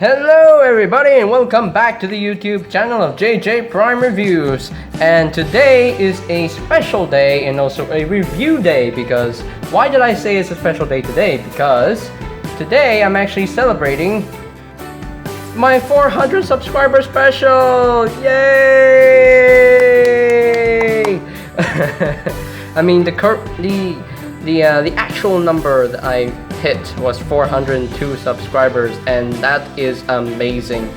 Hello everybody and welcome back to the YouTube channel of JJ Prime Reviews. And today is a special day and also a review day because why did I say it's a special day today? Because today I'm actually celebrating my 400 subscriber special! Yay! I mean the actual number that I hit was 402 subscribers, and that is amazing.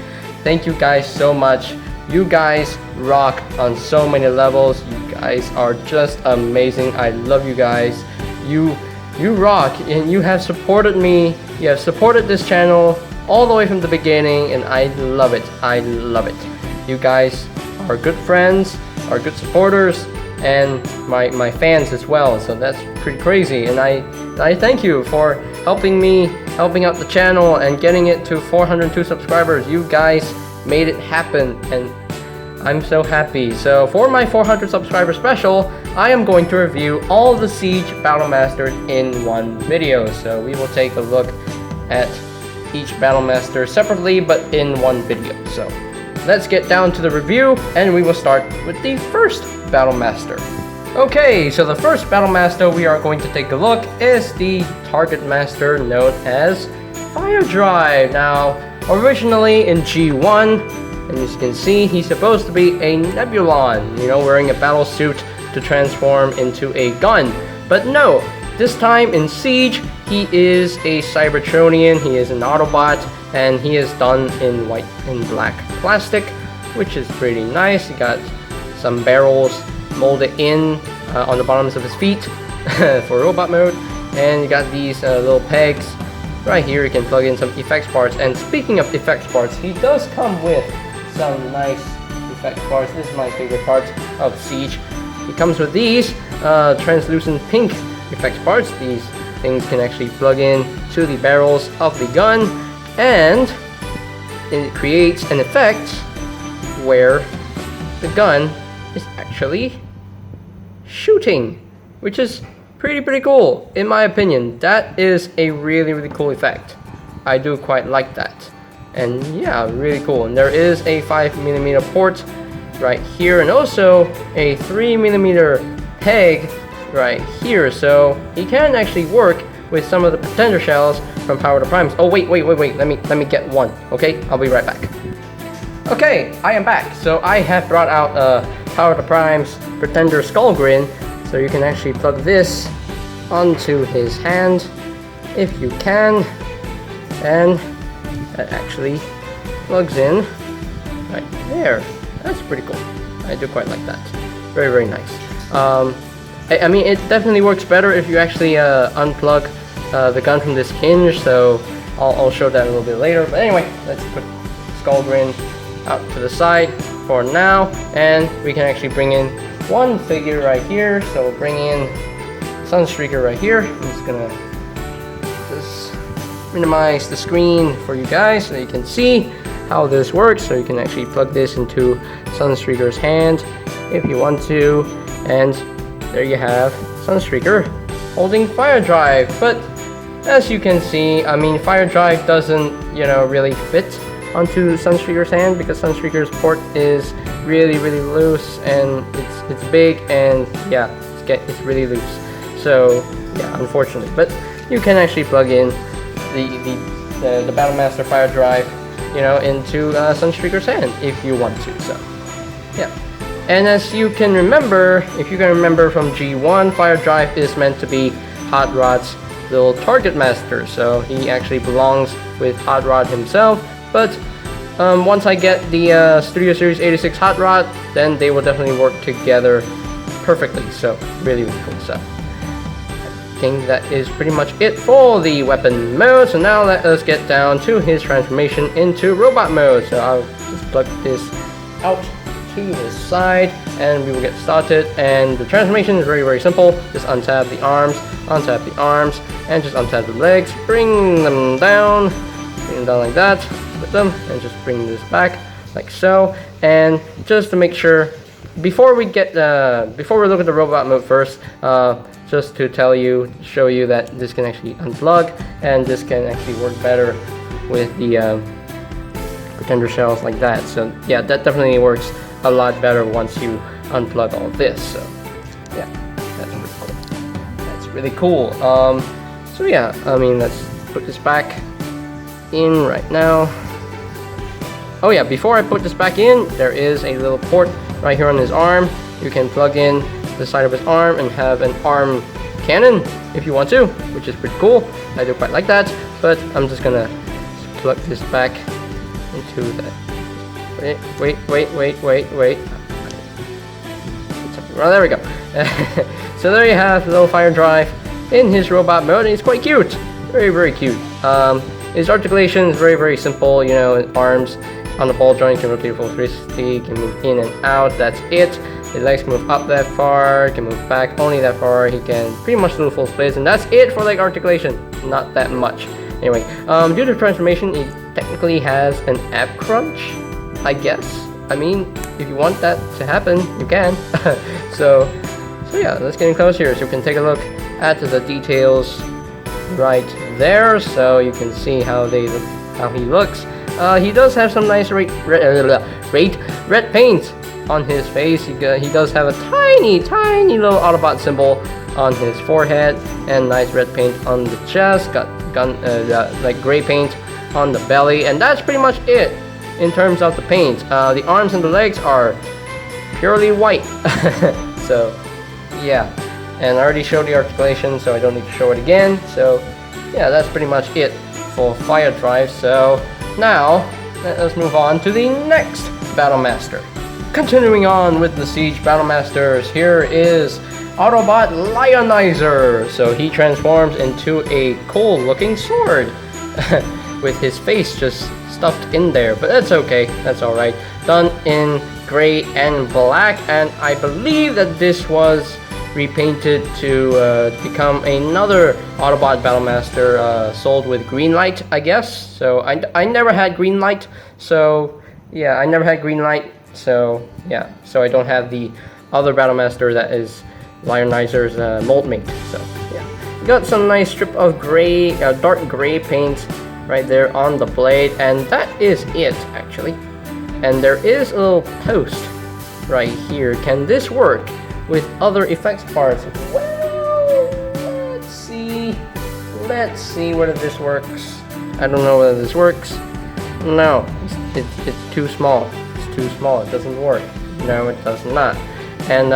Thank you guys so much. You guys rock on so many levels. You guys are just amazing. I love you guys. You rock, and you have supported me. You have supported this channel all the way from the beginning, and I love it. I love it. You guys are good friends, are good supporters, and my fans as well, so that's pretty crazy. And I thank you for helping out the channel and getting it to 402 subscribers. You guys made it happen, and I'm so happy. So for my 400 subscriber special, I am going to review all the Siege Battle Masters in one video. So we will take a look at each Battle Master separately, but in one video. So let's get down to the review, and we will start with the first Battle Master. Okay, so the first Battle Master we are going to take a look is the Target Master known as Firedrive. Now, originally in G1, and as you can see, he's supposed to be a Nebulon, you know, wearing a battle suit to transform into a gun. But no, this time in Siege, he is a Cybertronian, he is an Autobot, and he is done in white and black plastic, which is pretty nice. He got some barrels molded in on the bottoms of his feet for robot mode, and you got these little pegs right here. You can plug in some effects parts, and speaking of effects parts, he does come with some nice effects parts. This is my favorite part of Siege. He comes with these translucent pink effects parts. These things can actually plug in to the barrels of the gun, and it creates an effect where the gun is actually shooting, which is pretty cool in my opinion. That is a really cool effect. I do quite like that, and yeah, really cool. And there is a 5mm port right here, and also a 3mm peg right here, so he can actually work with some of the Pretender shells from Power to Primes. Oh wait, let me get one. Okay, I'll be right back. Okay, I am back. So I have brought out Power to Prime's Pretender Skull Grin, so you can actually plug this onto his hand if you can, and that actually plugs in right there. That's pretty cool. I do quite like that. Very nice. I mean, it definitely works better if you actually unplug the gun from this hinge, so I'll show that a little bit later. But anyway, let's put Skull Grin out to the side for now, and we can actually bring in one figure right here. So we'll bring in Sunstreaker right here. I'm just gonna minimize the screen for you guys so you can see how this works. So you can actually plug this into Sunstreaker's hand if you want to, and there you have Sunstreaker holding Firedrive. But as you can see, I mean, Firedrive doesn't, you know, really fit onto Sunstreaker's hand because Sunstreaker's port is really loose, and it's big, and yeah, it's really loose. So yeah, unfortunately, but you can actually plug in the Battlemaster Firedrive, you know, into Sunstreaker's hand if you want to. So yeah. And as you can remember, if you can remember from G1, Firedrive is meant to be Hot Rod's little Target Master, so he actually belongs with Hot Rod himself. But once I get the Studio Series 86 Hot Rod, then they will definitely work together perfectly. So really cool stuff. I think that is pretty much it for the weapon mode. So now let us get down to his transformation into robot mode. So I'll just plug this out to the side, and we will get started. And the transformation is very simple. Just untap the arms, and just untap the legs, bring them down like that, with them, and just bring this back like so. And just to make sure, before we look at the robot mode first, just to show you that this can actually unplug, and this can actually work better with the pretender shells like that. So yeah, that definitely works a lot better once you unplug all this. So yeah, that's really cool. That's really cool. So yeah, I mean, let's put this back in right now. Oh yeah, before I put this back in, there is a little port right here on his arm. You can plug in the side of his arm and have an arm cannon if you want to, which is pretty cool. I do quite like that, but I'm just gonna plug this back into the... Wait. Well, there we go. So there you have the little Firedrive in his robot mode, and he's quite cute. Very cute. His articulation is very simple. You know, his arms on the ball joint can rotate full 360, can move in and out. That's it. His legs can move up that far, can move back only that far. He can pretty much do full splits, and that's it for leg articulation. Not that much. Anyway, due to transformation, he technically has an ab crunch, I guess. I mean, if you want that to happen, you can. so yeah, let's get in close here so we can take a look at the details right there, so you can see how he looks. He does have some nice red paint on his face. He does have a tiny little Autobot symbol on his forehead and nice red paint on the chest. Got like gray paint on the belly, and that's pretty much it in terms of the paint. The arms and the legs are purely white. So yeah, and I already showed the articulation, so I don't need to show it again. So yeah, that's pretty much it for Firedrive. So now let us move on to the next Battle Master. Continuing on with the Siege Battle Masters, here is Autobot Lionizer. So he transforms into a cool looking sword with his face just stuffed in there, but that's okay, that's alright. Done in gray and black, and I believe that this was repainted to become another Autobot Battlemaster sold with green light, I guess. So I never had green light, so yeah, I never had green light, so yeah, so I don't have the other Battlemaster that is Lionizer's mold mate. So yeah, got some nice strip of gray, dark gray paint right there on the blade, and that is it actually. And there is a little post right here. Can this work with other effects parts? Well, let's see whether this works. I don't know whether this works. No, it's too small. It's too small. It doesn't work. No, it does not. And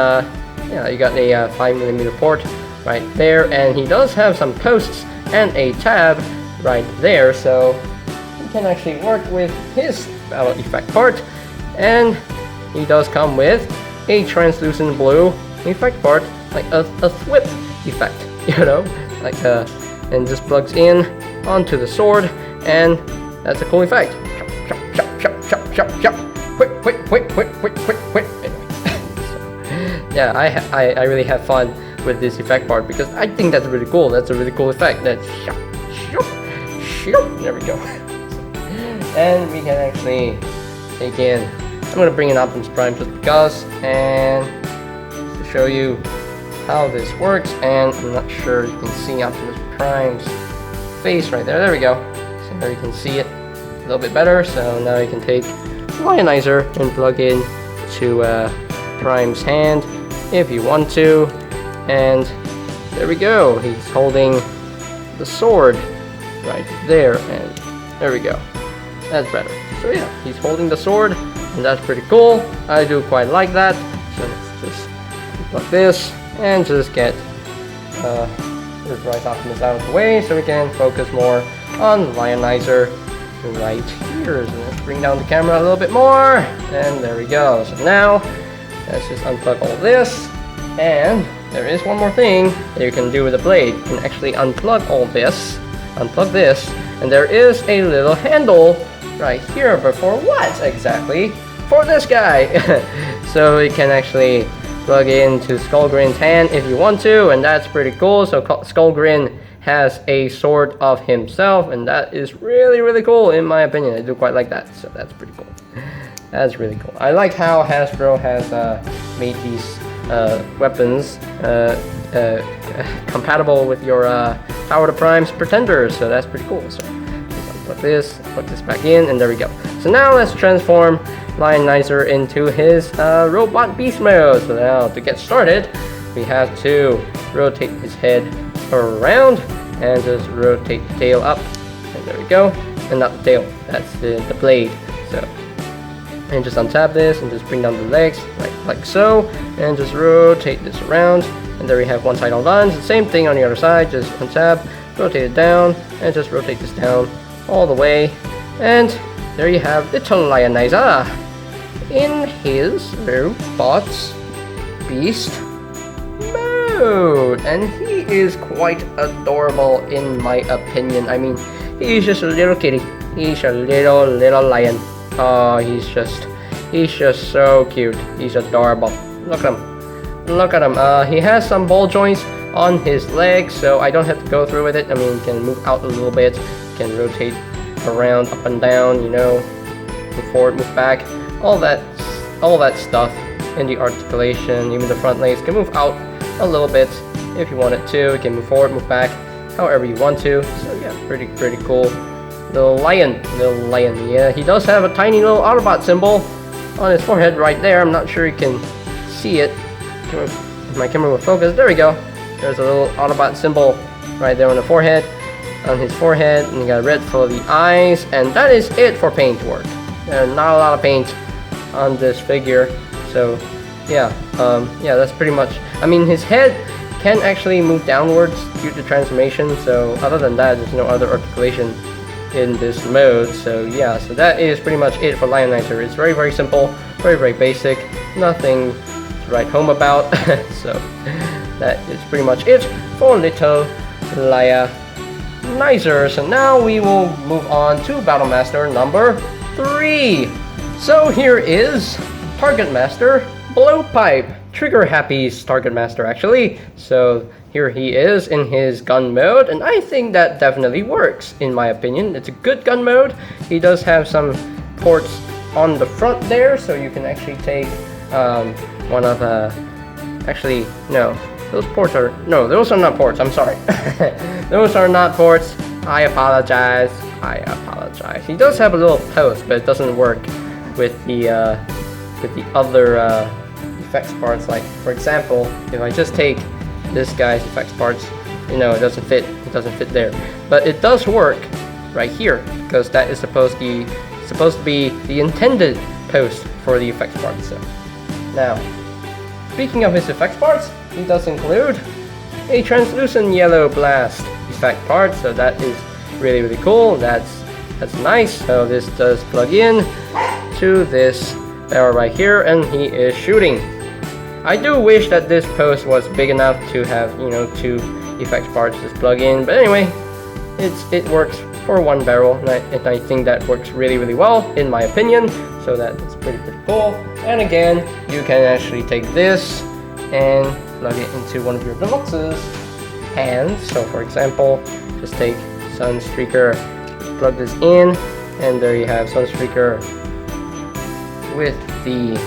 yeah, you got a 5mm port right there, and he does have some posts and a tab right there, so he can actually work with his battle effect part. And he does come with a translucent blue effect part, like a whip effect, you know, like and just plugs in onto the sword, and that's a cool effect. Quick. Yeah, I really have fun with this effect part because I think that's really cool. That's a really cool effect. That's there we go. And we can actually take in, I'm going to bring in Optimus Prime just because, and to show you how this works. And I'm not sure you can see Optimus Prime's face right there. There we go. So there you can see it a little bit better. So now you can take Lionizer and plug in to Prime's hand if you want to. And there we go. He's holding the sword right there, and there we go. That's better. So yeah, he's holding the sword, and that's pretty cool. I do quite like that. So let's just plug this and just get this right Optimus out of the way so we can focus more on Lionizer right here. So let's bring down the camera a little bit more, and there we go. So now let's just unplug all this, and there is one more thing that you can do with the blade. You can actually unplug all this, unplug this, and there is a little handle right here, but for what exactly? For this guy! So you can actually plug into Skullgrin's hand if you want to, and that's pretty cool. So Skullgrin has a sword of himself, and that is really cool in my opinion. I do quite like that, so that's pretty cool. That's really cool. I like how Hasbro has made these weapons compatible with your Power to Prime's Pretenders, so that's pretty cool. So plug this back in, and there we go. So now let's transform Lionizer into his robot beast mode. So now to get started, we have to rotate his head around and just rotate the tail up, and there we go. And not the tail, that's the blade. So, and just untap this and just bring down the legs like so, and just rotate this around, and there we have one side all done. The same thing on the other side, just untap, rotate it down, and just rotate this down all the way, and there you have little Lionizer in his robots beast mode, and he is quite adorable in my opinion. I mean, he's just a little kitty. He's a little lion. Oh, he's just so cute. He's adorable. Look at him. Look at him. He has some ball joints on his legs, so I don't have to go through with it. I mean, you can move out a little bit. You can rotate around, up and down. You know, move forward, move back. All that stuff in the articulation. Even the front legs can move out a little bit if you wanted to. You can move forward, move back, however you want to. So yeah, pretty cool. Little lion. Yeah, he does have a tiny little Autobot symbol on his forehead right there. I'm not sure you can see it. If my camera will focus, there we go. There's a little Autobot symbol right there on the forehead, and you got red for the eyes, and that is it for paint work. There's not a lot of paint on this figure, so yeah, that's pretty much. I mean, his head can actually move downwards due to transformation, so other than that, there's no other articulation in this mode. So yeah, so that is pretty much it for Lionizer. It's very simple, very basic, nothing to write home about. So that is pretty much it for little Lionizer. So now we will move on to Battle Master number 3. So here is Target Master Blowpipe. Trigger Happy's Target Master, actually. So here he is in his gun mode, and I think that definitely works in my opinion. It's a good gun mode. He does have some ports on the front there, so you can actually take one of actually no, those are not ports. I'm sorry. Those are not ports. I apologize. He does have a little post, but it doesn't work with the other effects parts. Like for example, if I just take this guy's effects parts, you know, it doesn't fit there, but it does work right here because that is supposed to be the intended post for the effects parts. So now, speaking of his effects parts, he does include a translucent yellow blast effect part, so that is really cool. That's nice. So this does plug in to this barrel right here, and he is shooting. I do wish that this post was big enough to have, you know, 2 effects parts just plug in, but anyway, it works for one barrel, and I think that works really well in my opinion. So that's pretty cool. And again, you can actually take this and plug it into one of your deluxe's hands. So for example, just take Sunstreaker, plug this in, and there you have Sunstreaker with the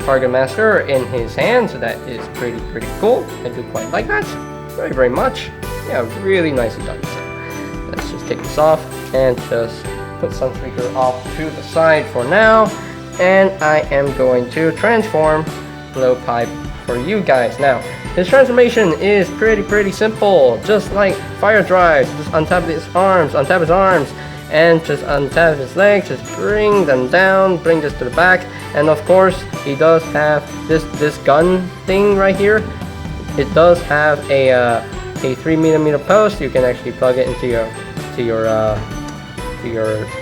Target Master in his hand. So that is pretty cool. I do quite like that very much. Yeah, really nicely done. So let's just take this off and just put Sunstreaker off to the side for now, and I am going to transform Blowpipe for you guys. Now his transformation is pretty simple, just like Firedrive. Just untap his arms, and just untap his legs, just bring them down, bring this to the back, and of course he does have this gun thing right here. It does have a 3mm post. You can actually plug it into your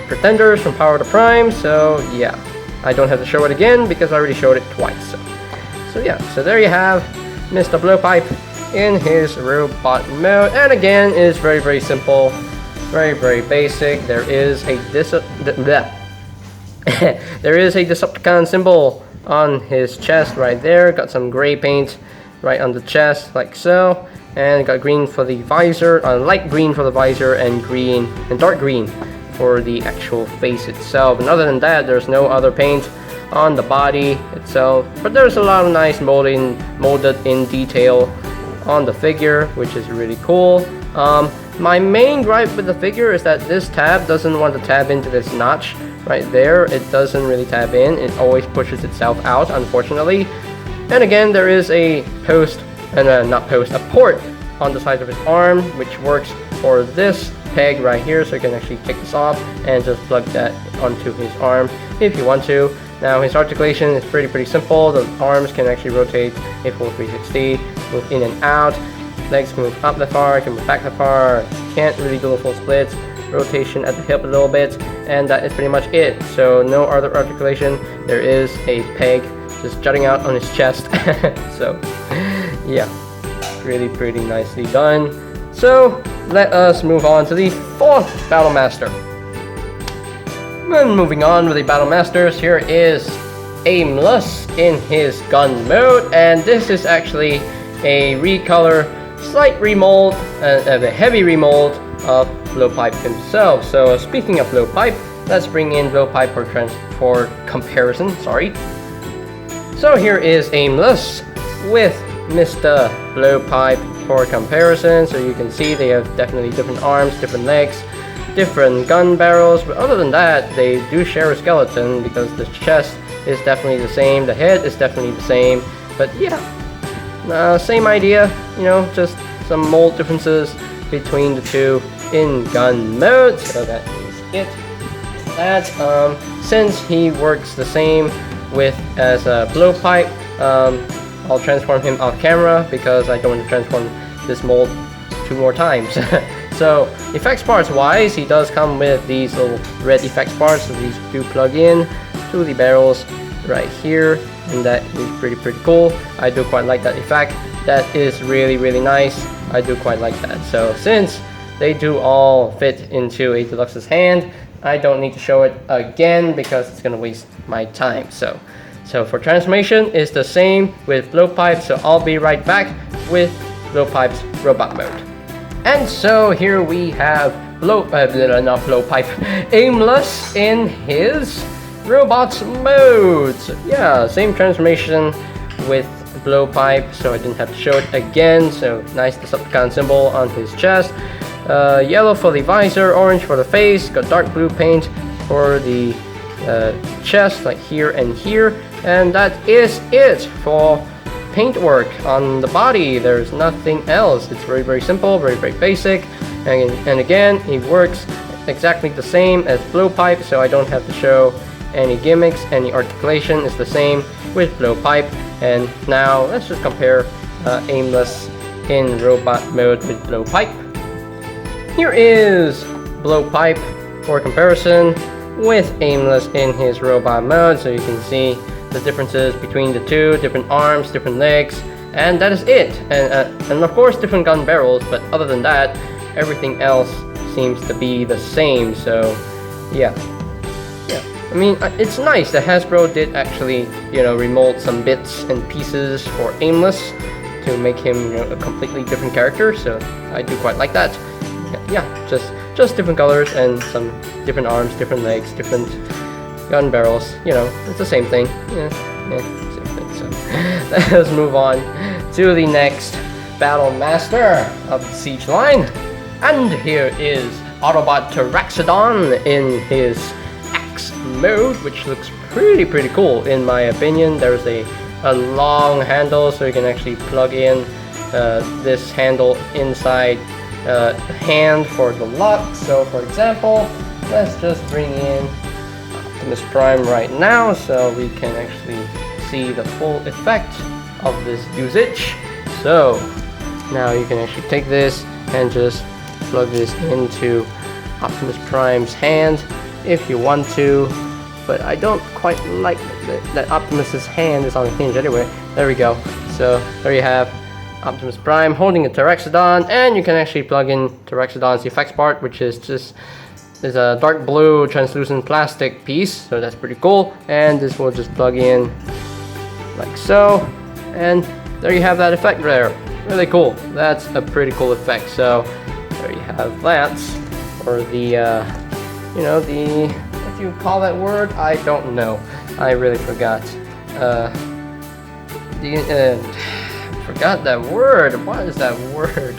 pretenders from Power to Prime. So yeah, I don't have to show it again because I already showed it twice. So yeah, so there you have Mr. Blowpipe in his robot mode, and again it is very simple, very basic. There is a there is a Decepticon symbol on his chest right there. Got some gray paint right on the chest like so, and got green for the visor, light green for the visor, and green and dark green for the actual face itself. And other than that, there's no other paint on the body itself, but there's a lot of nice molded in detail on the figure, which is really cool. My main gripe with the figure is that this tab doesn't want to tab into this notch right there. It doesn't really tab in. It always pushes itself out, unfortunately. And again, there is a post, and a port on the side of his arm, which works for this peg right here, so you can actually take this off and just plug that onto his arm if you want to. Now his articulation is pretty simple. The arms can actually rotate a full 360, move in and out. Legs can move up that far, can move back that far. Can't really do a full split. Rotation at the hip a little bit, and that is pretty much it. So no other articulation. There is a peg just jutting out on his chest. So yeah, really pretty nicely done. So let us move on to the fourth Battle Master. And moving on with the Battle Masters, here is Aimless in his gun mode, and this is actually a recolor, slight remold, a heavy remold of Blowpipe himself. So speaking of Blowpipe, let's bring in Blowpipe for comparison. Sorry. So here is Aimless with Mr. Blowpipe for comparison. So you can see they have definitely different arms, different legs, different gun barrels, but other than that, they do share a skeleton because the chest is definitely the same, the head is definitely the same, but yeah, same idea, you know, just some mold differences between the two in gun mode. So that is it. That since he works the same with as a Blowpipe, I'll transform him off camera because I don't want to transform this mold 2 more times. So effects parts wise, he does come with these little red effects parts, so these do plug in to the barrels right here, and that is pretty cool. I do quite like that effect. That is really nice. I do quite like that. So since they do all fit into a Deluxe's hand, I don't need to show it again because it's gonna waste my time. So for transformation, it's the same with Blowpipe, so I'll be right back with Blowpipe's robot mode. And so here we have Aimless in his robot mode. So yeah, same transformation with Blowpipe, so I didn't have to show it again. So nice Decepticon symbol on his chest. Yellow for the visor, orange for the face, got dark blue paint for the chest, like here and here. And that is it for paintwork on the body. There's nothing else. It's very simple, very basic, and again, it works exactly the same as Blowpipe, so I don't have to show any gimmicks. Any articulation is the same with Blowpipe. And now let's just compare Aimless in robot mode with Blowpipe. Here is Blowpipe for comparison with Aimless in his robot mode, so you can see the differences between the two, different arms, different legs, and that is it. And of course different gun barrels, but other than that, everything else seems to be the same. So yeah, I mean, it's nice that Hasbro did actually, you know, remold some bits and pieces for Aimless to make him, you know, a completely different character. So I do quite like that. Yeah, just different colors and some different arms, different legs, different gun barrels. You know, it's the same thing. Yeah, same thing. So let's move on to the next Battle Master of the Siege line, and here is Autobot Pteraxadon in his Axe mode, which looks pretty cool in my opinion. There's a long handle, so you can actually plug in this handle inside hand for the lock. So for example, let's just bring in Optimus Prime right now so we can actually see the full effect of this usage. So now you can actually take this and just plug this into Optimus Prime's hand if you want to, but I don't quite like that Optimus's hand is on the hinge anyway. There we go. So there you have Optimus Prime holding a Pteraxadon, and you can actually plug in Pteraxadon's effects part, which is just a dark blue translucent plastic piece, so that's pretty cool. And this will just plug in like so, and there you have that effect there. Really cool. That's a pretty cool effect. So there you have that, or the you know, the, what do you call that word? I don't know. I really forgot. forgot that word. What is that word?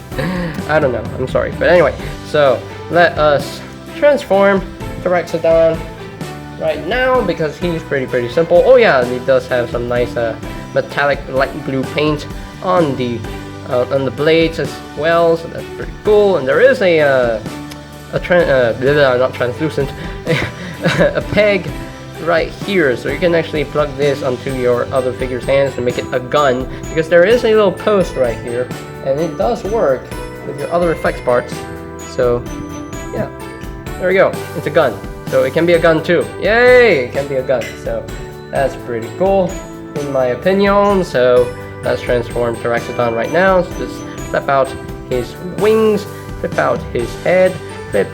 I don't know. I'm sorry. But anyway, so let us transform Pteraxadon right now because he's pretty simple. Oh yeah, he does have some nice metallic light blue paint on the blades as well, so that's pretty cool. And there is not translucent, a peg right here, so you can actually plug this onto your other figure's hands to make it a gun, because there is a little post right here, and it does work with your other effects parts. So yeah, there we go, it's a gun, so it can be a gun too. Yay, it can be a gun, so that's pretty cool in my opinion. So let's transform Pteraxadon right now. So just flip out his wings, flip out his head, flip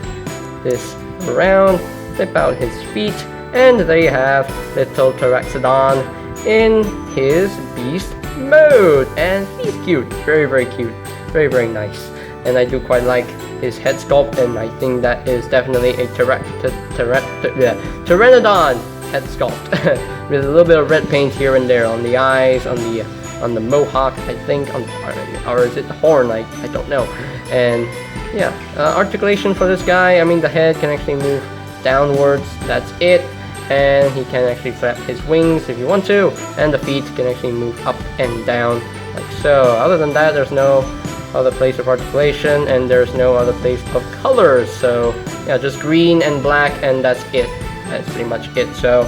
this around, flip out his feet, and there you have little Pteraxadon in his beast mode. And he's cute, very cute, very nice. And I do quite like his head sculpt, and I think that is definitely a Pteranodon head sculpt with a little bit of red paint here and there on the eyes, on the mohawk, I think, or is it the horn? I don't know. And yeah, articulation for this guy, I mean, the head can actually move downwards, that's it. And he can actually flap his wings if you want to, and the feet can actually move up and down like so. Other than that, there's no other place of articulation, and there's no other place of colors. So yeah, just green and black, and that's it. That's pretty much it. So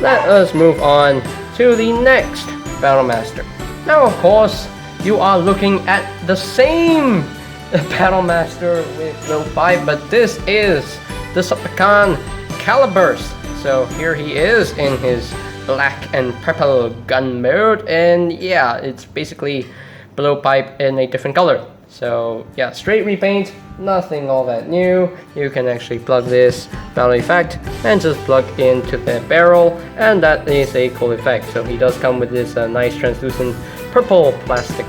let us move on to the next Battle Master. Now, of course, you are looking at the same Battle Master with Blowpipe, but this is Decepticon Caliburst. So here he is in his black and purple gun mode, and yeah, it's basically Blowpipe in a different color. So yeah, straight repaint, nothing all that new. You can actually plug this battle effect and just plug into the barrel, and that is a cool effect. So he does come with this nice translucent purple plastic,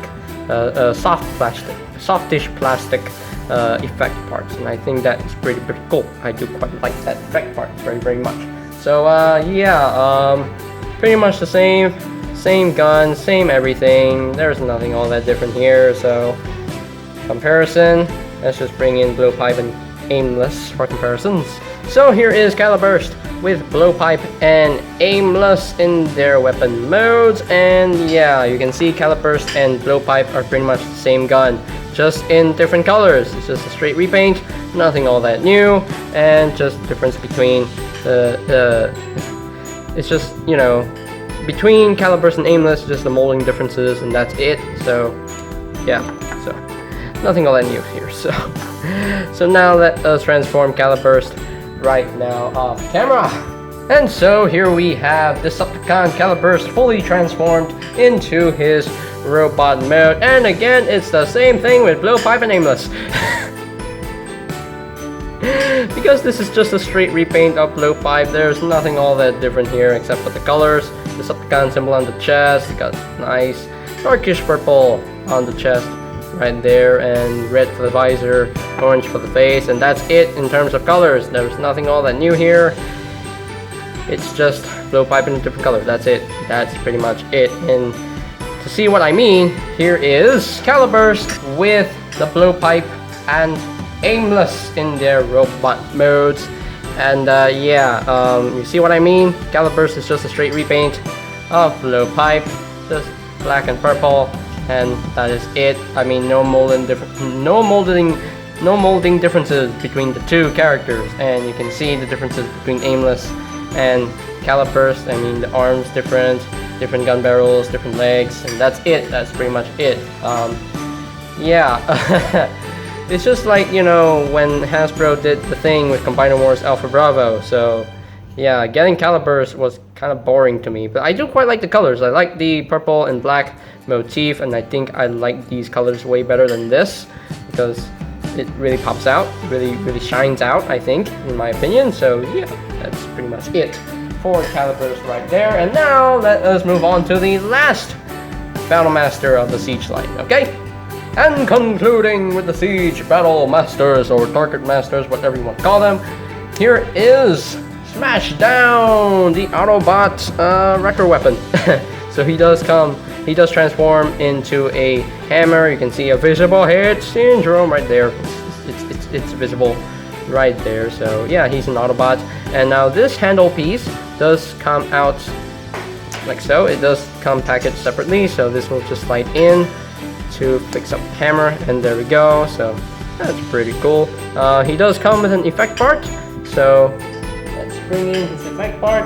softish plastic effect parts, and I think that is pretty cool. I do quite like that effect part very much. So pretty much the same gun, same everything. There's nothing all that different here. So comparison, let's just bring in Blowpipe and Aimless for comparisons. So here is Caliburst with Blowpipe and Aimless in their weapon modes, and yeah, you can see Caliburst and Blowpipe are pretty much the same gun, just in different colors. It's just a straight repaint, nothing all that new, and just difference between it's just, you know, between Caliburst and Aimless, just the molding differences, and that's it. So yeah, so nothing all that new here. So now let us transform Caliburst right now off camera. And so here we have Decepticon Caliburst fully transformed into his robot mode, and again it's the same thing with Blowpipe and Aimless. Because this is just a straight repaint of Blowpipe, there's nothing all that different here except for the colors. Decepticon symbol on the chest, got nice darkish purple on the chest right there, and red for the visor, orange for the face, and that's it in terms of colors. There's nothing all that new here. It's just Blowpipe in a different color. That's it. That's pretty much it. And to see what I mean, here is Caliburst with the Blowpipe and Aimless in their robot modes. And you see what I mean? Caliburst is just a straight repaint of Blowpipe, just black and purple, and that is it. I mean, no molding differences between the two characters, and you can see the differences between Aimless and Caliburst. I mean, the arms different gun barrels, different legs, and that's it. That's pretty much it. It's just like, you know, when Hasbro did the thing with Combiner Wars Alpha Bravo. So yeah, getting Caliburst was kind of boring to me, but I do quite like the colors. I like the purple and black motif, and I think I like these colors way better than this because it really pops out, really shines out, I think, in my opinion. So yeah, that's pretty much it for Caliburst right there. And now let us move on to the last Battle Master of the Siege line, okay? And concluding with the Siege Battle Masters, or Target Masters, whatever you want to call them, here is Smashdown, the Autobot wrecker weapon. So he does come he does transform into a hammer. You can see a visible hit syndrome right there. It's visible right there. So yeah, he's an Autobot. And now this handle piece does come out like so. It does come packaged separately, so this will just slide in to fix up the hammer, and there we go. So that's pretty cool. He does come with an effect part, so let's bring in his effect part.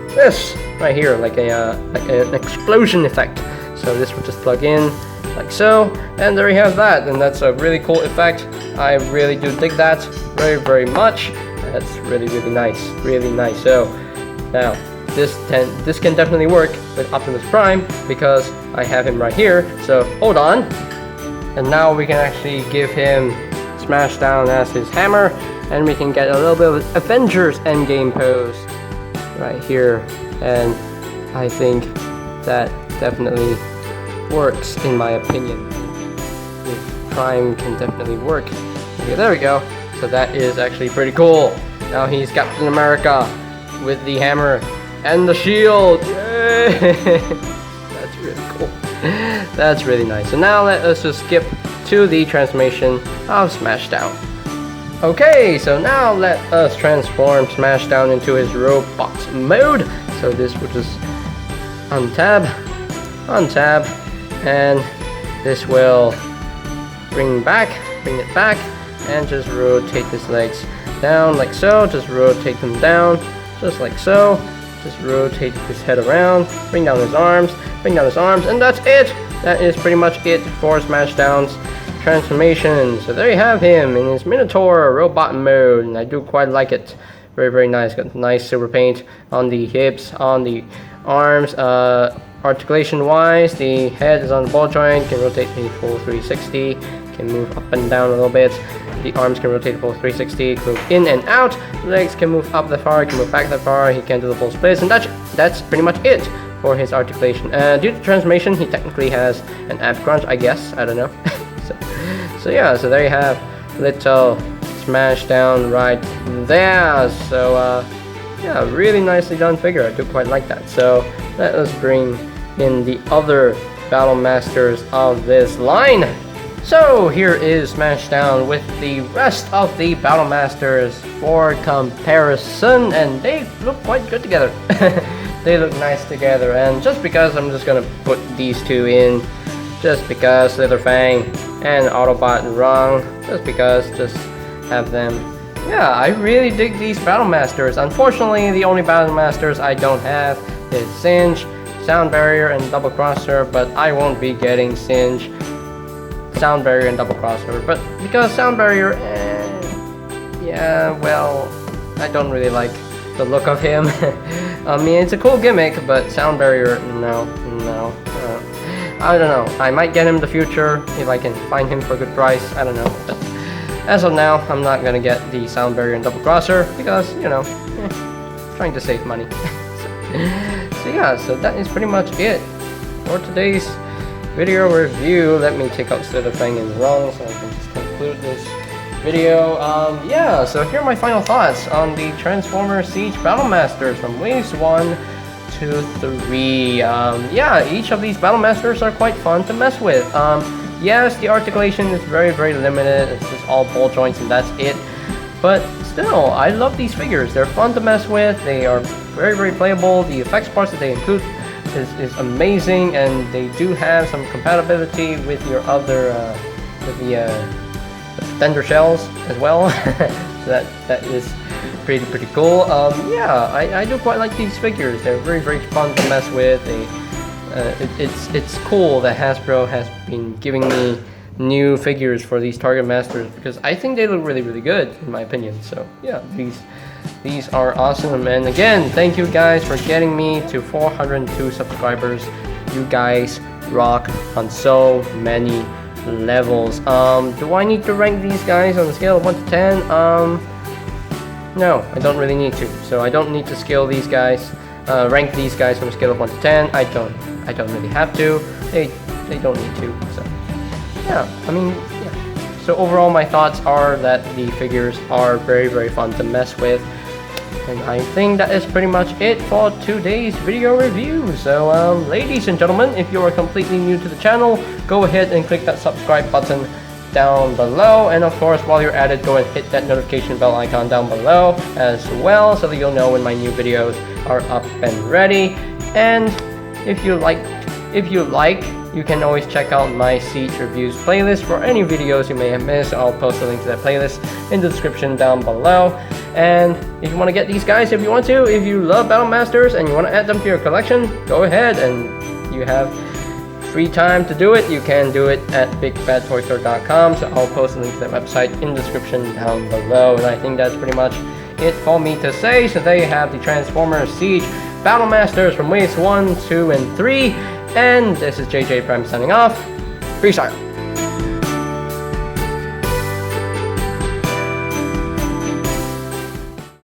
This right here, like an explosion effect. So this will just plug in like so, and there you have that. And that's a really cool effect. I really do dig that very much. That's really nice, really nice. So now this can definitely work with Optimus Prime because I have him right here. So hold on, and now we can actually give him Smashdown as his hammer, and we can get a little bit of Avengers Endgame pose right here. And I think that definitely works in my opinion. If Prime can definitely work. Okay, there we go. So that is actually pretty cool. Now he's Captain America with the hammer and the shield. Yay! That's really cool. That's really nice. So now let us just skip to the transformation of Smashdown. Okay, so now let us transform Smashdown into his robot mode. So this will just untab, and this will bring it back, and just rotate his legs down like so. Just rotate them down, just like so. Just rotate his head around, bring down his arms, and that's it. That is pretty much it for Smashdown's transformation. So there you have him in his Minotaur robot mode, and I do quite like it. Very nice. Got nice silver paint on the hips, on the arms. Articulation wise, the head is on the ball joint, can rotate a full 360, can move up and down a little bit. The arms can rotate a full 360, move in and out. The legs can move up that far, can move back that far. He can do the full splits, and that's pretty much it for his articulation. Due to transformation, he technically has an ab crunch, I guess. I don't know. so yeah, so there you have little Smashdown right there. So yeah, really nicely done figure. I do quite like that. So let us bring in the other Battle Masters of this line. So here is Smashdown with the rest of the Battle Masters for comparison, and they look quite good together. They look nice together, and just because I'm just gonna put these two in, just because Slitherfang and Autobot wrong, just have them. Yeah, I really dig these Battle Masters. Unfortunately, the only Battle Masters I don't have is Singe, Sound Barrier, and Double Crosser, but I won't be getting Singe, Sound Barrier, and Double Crosser. But because Sound Barrier, yeah, well, I don't really like the look of him. I mean, it's a cool gimmick, but Sound Barrier, no. I don't know. I might get him in the future if I can find him for a good price. I don't know. But as of now, I'm not gonna get the Sound Barrier and Double Crosser because, you know, trying to save money. So yeah, so that is pretty much it for today's video review. Let me take out Slitherfang in the wrong so I can just conclude this video. Yeah, so here are my final thoughts on the Transformers Siege Battle Masters from waves 1 to 3. Yeah, each of these Battle Masters are quite fun to mess with. Yes, the articulation is very limited. It's just all ball joints and that's it. But still, I love these figures. They're fun to mess with. They are very playable. The effects parts that they include is amazing, and they do have some compatibility with your other with the Thunder Shells as well. So that is pretty cool. Yeah, I do quite like these figures. They're very fun to mess with. It's cool that Hasbro has been giving me new figures for these Target Masters because I think they look really good in my opinion. So yeah, these are awesome. And again, thank you guys for getting me to 402 subscribers. You guys rock on so many levels. Do I need to rank these guys on a scale of 1 to 10? No, I don't really need to. So I don't need to scale these guys, rank these guys from a scale of 1 to 10. I don't really have to. They don't need to. So yeah, I mean, yeah. So overall, my thoughts are that the figures are very fun to mess with. And I think that is pretty much it for today's video review. So ladies and gentlemen, if you are completely new to the channel, go ahead and click that subscribe button down below, and of course while you're at it, go and hit that notification bell icon down below as well, so that you'll know when my new videos are up and ready. And if you like, you can always check out my Siege Reviews playlist for any videos you may have missed. I'll post a link to that playlist in the description down below. And if you want to get these guys, if you love Battle Masters and you want to add them to your collection, go ahead, and you have free time to do it. You can do it at bigfattoystore.com, so I'll post a link to that website in the description down below. And I think that's pretty much it for me to say. So there you have the Transformers Siege Battle Masters from waves 1, 2, and 3. And this is JJ Prime signing off. Peace out.